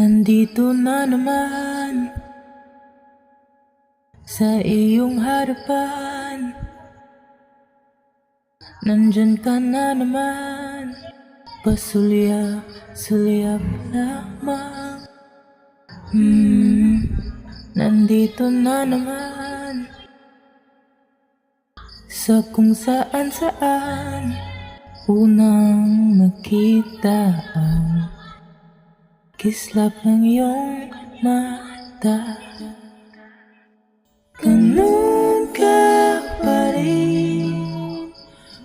Nandito na naman sa iyong harapan. Nandyan ka na naman, pasulyap-sulyap lamang. Nandito na naman sa kung saan unang nakita ang kislap ng iyong mata. Ganun ka pa rin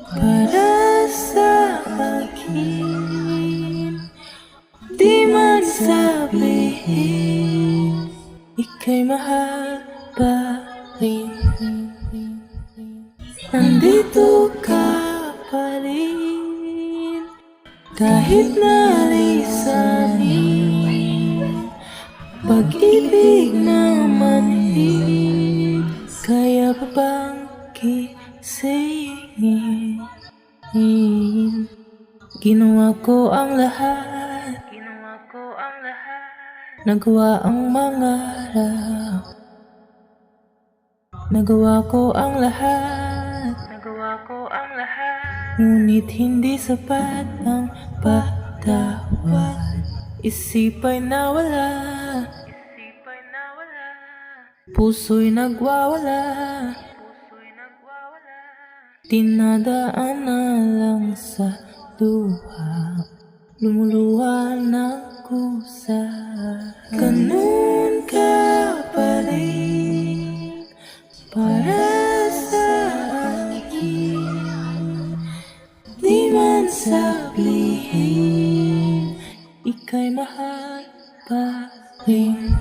para sa akin. Di man sabihin, ika'y mahal pa rin. Nandito ka pa rin kahit nalisanin. Pag-ibig na manhid, kaya pa bang gisingin? Ginawa ko ang lahat, nagawa ang mangarap. Nagawa ko ang lahat, ngunit hindi sapat ang patawad. Isip ay nawala, puso'y nagwawala. Dinadaan na lang sa luha, lumuluha ng kusa. Ganun ka pa rin para sa akin. Di man sabihin, ika'y mahal pa rin.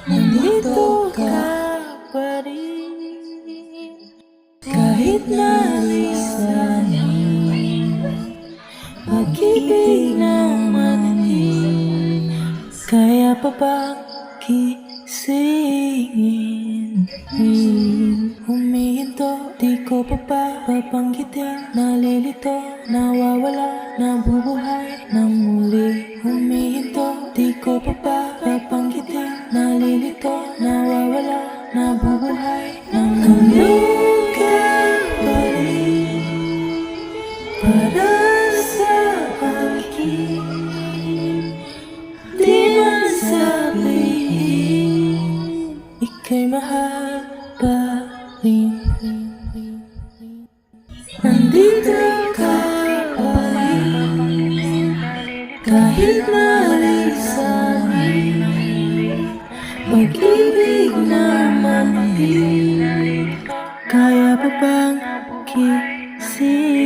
Nandito ka pa rin kahit nalisanin. Pag-ibig na manhid, kaya pa bang gisingin? Humihinto, di ko pa babanggitin. Nalilito, nawawala, nabubuhay ng muli. Humihinto, di ko pa babanggitin. Nalilito, nawawala, nabubuhay ng muli. Ganun ka pa rin para sa akin. Di man sabihin, ika'y mahal pa rin. Nandito ka pa rin kahit nalisanin. Pag-ibig na manhid, kaya pa bang gisingin?